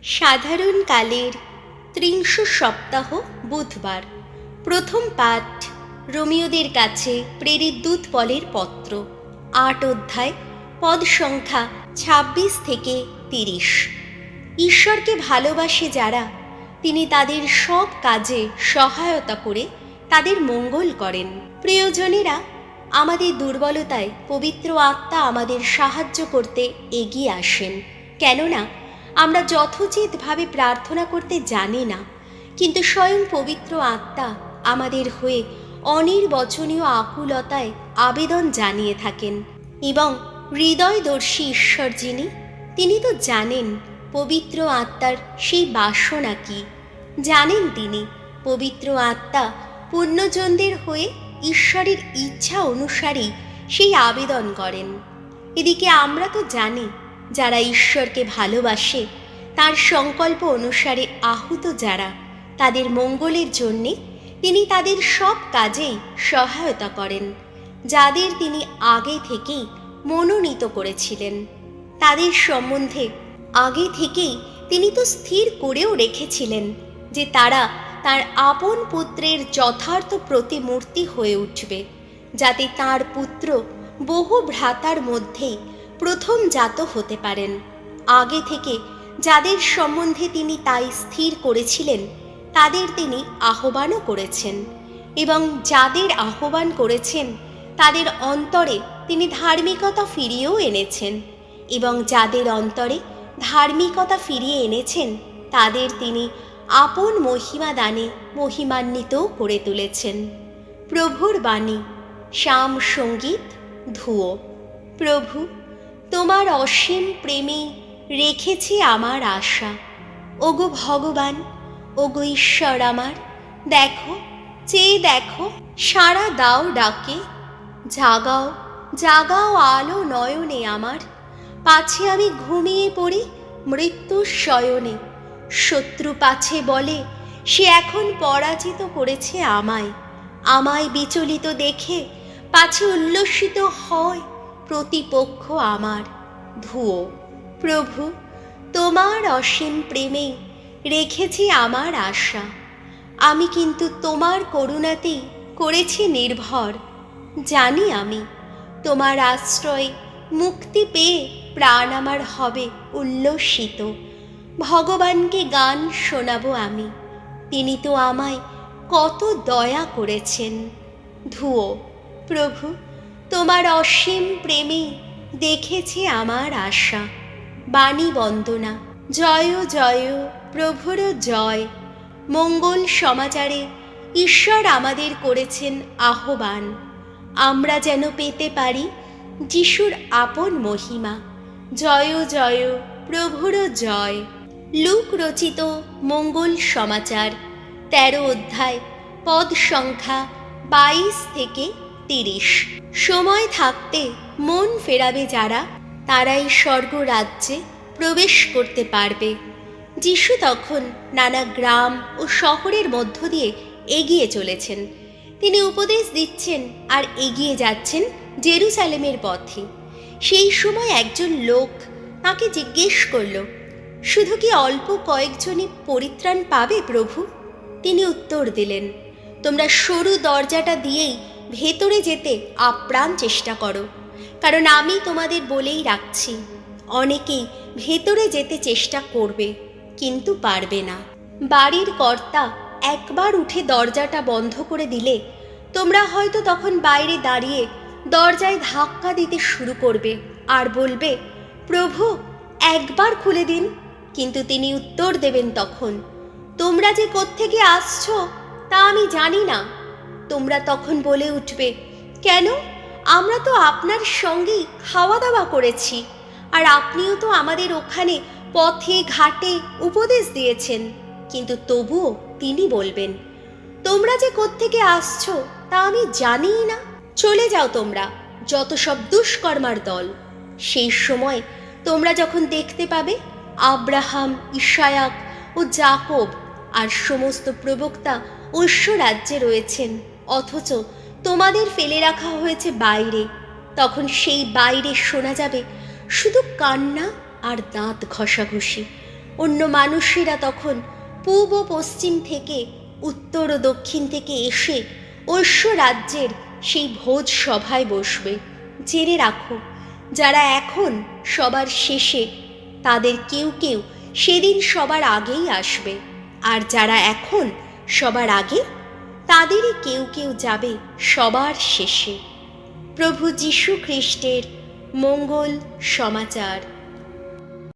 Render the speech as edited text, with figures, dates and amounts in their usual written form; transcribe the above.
সাধারণ কালের ত্রিংশ সপ্তাহ বুধবার। প্রথম পাঠ রোমিওদের কাছে প্রেরিত দূত পলের পত্র, ৮ অধ্যায়, পদ সংখ্যা ২৬ থেকে ৩০। ঈশ্বরকে ভালোবাসে যারা, তিনি তাদের সব কাজে সহায়তা করে তাদের মঙ্গল করেন। প্রিয়জনেরা, আমাদের দুর্বলতায় পবিত্র আত্মা আমাদের সাহায্য করতে এগিয়ে আসেন। কেননা আমরা যথোচিতভাবে প্রার্থনা করতে জানি না, কিন্তু স্বয়ং পবিত্র আত্মা আমাদের হয়ে অনির্বচনীয় আকুলতায় আবেদন জানিয়ে থাকেন। এবং হৃদয়দর্শী ঈশ্বর যিনি, তিনি তো জানেন পবিত্র আত্মার সেই বাসনা কি। জানেন তিনি পবিত্র আত্মা পুণ্যজনদের হয়ে ঈশ্বরের ইচ্ছা অনুসারেই সেই আবেদন করেন। এদিকে আমরা তো জানি যারা ঈশ্বরকে ভালোবাসে, তার সংকল্প অনুসারে আহুত যারা, তাদের মঙ্গলের জন্যে তিনি তাদের সব কাজেই সহায়তা করেন। যাদের তিনি আগে থেকেই মনোনীত করেছিলেন, তাদের সম্বন্ধে আগে থেকেই তিনি তো স্থির করেও রেখেছিলেন যে তারা তার আপন পুত্রের যথার্থ প্রতিমূর্তি হয়ে উঠবে, যাতে তার পুত্র বহু ভ্রাতার মধ্যেই প্রথম জাত হতে পারেন। আগে থেকে যাদের সম্বন্ধে তিনি তাই স্থির করেছিলেন, তাদের তিনি আহ্বানও করেছেন, এবং যাদের আহ্বান করেছেন তাদের অন্তরে তিনি ধার্মিকতা ফিরিয়েও এনেছেন, এবং যাদের অন্তরে ধার্মিকতা ফিরিয়ে এনেছেন তাদের তিনি আপন মহিমা দানে মহিমান্বিতও করে তুলেছেন। প্রভুর বাণী, শাম সঙ্গীত, ধুয়ো। প্রভু, তোমার অসীম প্রেমে রেখেছি আমার আশা। ওগো ভগবান, ওগো ঈশ্বর আমার, দেখো, চেয়ে দেখো, সাড়া দাও ডাকে। জাগাও, জাগাও আলো নয়নে আমার, পাছে আমি ঘুমিয়ে পড়ি মৃত্যুর শয়নে। শত্রু পাছে বলে সে এখন পরাজিত করেছে আমায়, আমায় বিচলিত দেখে পাছে উল্লসিত হয় প্রতিপক্ষ আমার। ধুয়ো। প্রভু, তোমার অসীম প্রেমে রেখেছি আমার আশা। আমি কিন্তু তোমার করুণাতেই করেছি নির্ভর। জানি আমি তোমার আশ্রয়ে মুক্তি পেয়ে প্রাণ আমার হবে উল্লসিত। ভগবানকে গান শোনাবো আমি, তিনি তো আমায় কত দয়া করেছেন। ধুয়ো। প্রভু, তোমার অসীম প্রেমে দেখেছি আমার আশা। বাণী বন্দনা। জয় জয় প্রভুর জয়। মঙ্গল সমাচারে ঈশ্বর আমাদের করেছেন আহ্বান, আমরা যেন পেতে পারি যিশুর আপন মহিমা। জয় জয় প্রভুর জয়। লুক রচিত মঙ্গল সমাচার, ১৩ অধ্যায়, পদ সংখ্যা ২২ থেকে ৩০। সময় থাকতে মন ফেরাবে যারা, তারাই স্বর্গরাজ্যে প্রবেশ করতে পারবে। যিশু তখন নানা গ্রাম ও শহরের মধ্য দিয়ে এগিয়ে চলেছেন। তিনি উপদেশ দিচ্ছেন আর এগিয়ে যাচ্ছেন জেরুজালেমের পথে। সেই সময় একজন লোক তাকে জিজ্ঞেস করল, শুধু কি অল্প কয়েকজনই পরিত্রাণ পাবে প্রভু? তিনি উত্তর দিলেন, তোমরা সরু দরজাটা দিয়েই ভেতরে যেতে আপ্রাণ চেষ্টা করো, কারণ আমি তোমাদের বলেই রাখছি, অনেকেই ভেতরে যেতে চেষ্টা করবে কিন্তু পারবে না। বাড়ির কর্তা একবার উঠে দরজাটা বন্ধ করে দিলে তোমরা হয়তো তখন বাইরে দাঁড়িয়ে দরজায় ধাক্কা দিতে শুরু করবে আর বলবে, প্রভু একবার খুলে দিন। কিন্তু তিনি উত্তর দেবেন তখন, তোমরা যে কোত্থেকে আসছো তা আমি জানি না। তোমরা তখন বলে উঠবে, কেন? আমরা তো আপনার সঙ্গেই খাওয়া দাওয়া করেছি, আর আপনিও তো আমাদের ওখানে পথে ঘাটে উপদেশ দিয়েছেন। কিন্তু তবুও তিনি বলবেন, তোমরা যে কোত্থেকে আসছো তা আমি জানিই না। চলে যাও তোমরা, যত সব দুষ্কর্মার দল। সেই সময় তোমরা যখন দেখতে পাবে আব্রাহাম, ইসায়াক ও যাকব আর সমস্ত প্রবক্তা ঐশ্ব রাজ্যে রয়েছেন, অথচ তোমাদের ফেলে রাখা হয়েছে বাইরে, তখন সেই বাইরে শোনা যাবে শুধু কান্না আর দাঁত ঘষাঘষি। অন্য মানুষেরা তখন পূব ও পশ্চিম থেকে, উত্তর ও দক্ষিণ থেকে এসে ঐশ্য রাজ্যের সেই ভোজ সভায় বসবে। জেনে রাখো, যারা এখন সবার শেষে, তাদের কেউ কেউ সেদিন সবার আগেই আসবে, আর যারা এখন সবার আগে, তাদেরই কেউ কেউ যাবে সবার শেষে। প্রভু যীশু খ্রিস্টের মঙ্গল সমাচার।